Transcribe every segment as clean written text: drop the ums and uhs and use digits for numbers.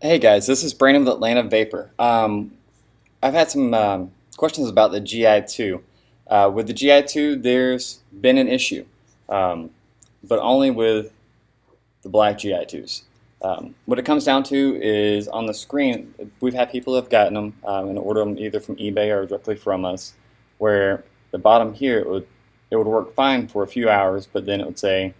Hey guys, this is Brandon with Atlanta Vapor. I've had some questions about the Gi2. With the Gi2, there's been an issue, but only with the black Gi2s. What it comes down to is on the screen, we've had people who have gotten them and ordered them either from eBay or directly from us, where the bottom here, it would work fine for a few hours, but then it would say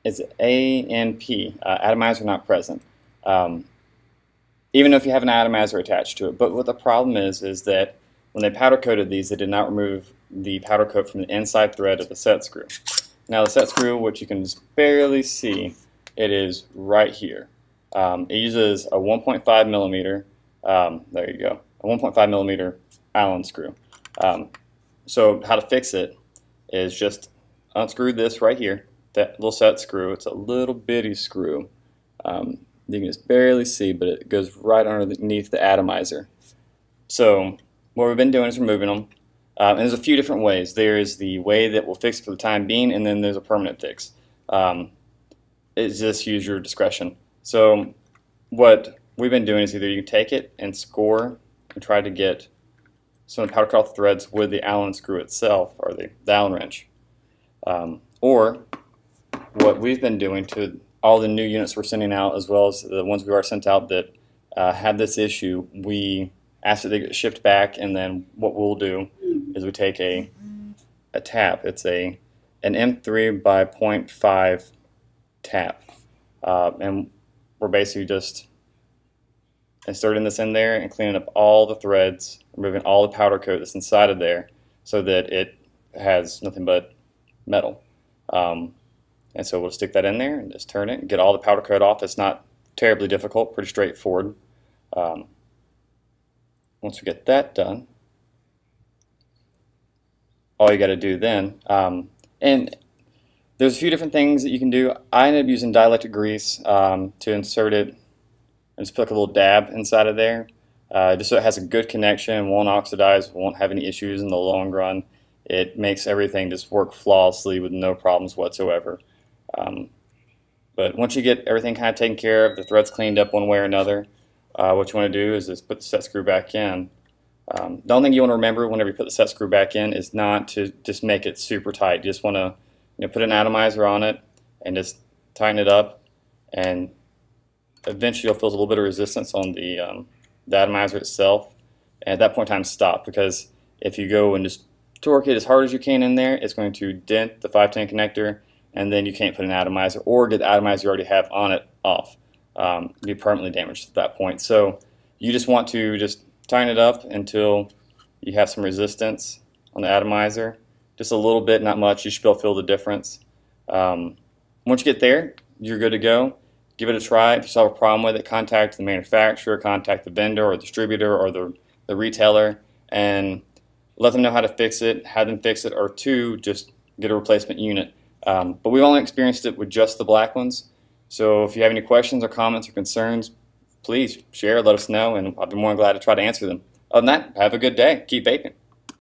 it's ANP, atomizer not present, even if you have an atomizer attached to it. But what the problem is that when they powder coated these, they did not remove the powder coat from the inside thread of the set screw. Now the set screw, which you can just barely see, it is right here. It uses a 1.5 millimeter, there you go, a 1.5 millimeter Allen screw. So how to fix it is just unscrew this right here, that little set screw. It's a little bitty screw. You can just barely see, but it goes right underneath the atomizer. So what we've been doing is removing them. And there's a few different ways. There's the way that will fix it for the time being, and then there's a permanent fix. It's just use your discretion. So what we've been doing is either you take it and score and try to get some of the powder cloth threads with the Allen screw itself, or the Allen wrench. Or what we've been doing to all the new units we're sending out, as well as the ones we've already sent out that had this issue, we ask that they get shipped back, and then what we'll do is we take a tap. It's an M3 by 0.5 tap, and we're basically just inserting this in there and cleaning up all the threads, removing all the powder coat that's inside of there so that it has nothing but metal. And so we'll stick that in there and just turn it and get all the powder coat off. It's not terribly difficult, pretty straightforward. Once we get that done, all you got to do then, and there's a few different things that you can do. I ended up using dielectric grease to insert it and just put like a little dab inside of there, just so it has a good connection, won't oxidize, won't have any issues in the long run. It makes everything just work flawlessly with no problems whatsoever. But once you get everything kind of taken care of, the threads cleaned up one way or another, what you want to do is just put the set screw back in. The only thing you want to remember whenever you put the set screw back in is not to just make it super tight. You just want to put an atomizer on it and just tighten it up, and eventually you'll feel a little bit of resistance on the atomizer itself. And at that point in time, stop, because if you go and just torque it as hard as you can in there, it's going to dent the 510 connector, and then you can't put an atomizer or get the atomizer you already have on it off. Be permanently damaged at that point. So you just want to just tighten it up until you have some resistance on the atomizer. Just a little bit, not much. You should be able to feel the difference. Once you get there, you're good to go. Give it a try. If you still have a problem with it, contact the manufacturer, contact the vendor or distributor or the retailer, and let them know how to fix it, have them fix it, or two, just get a replacement unit. But we've only experienced it with just the black ones. So if you have any questions or comments or concerns, please share, let us know, and I'll be more than glad to try to answer them. Other than that, have a good day. Keep vaping.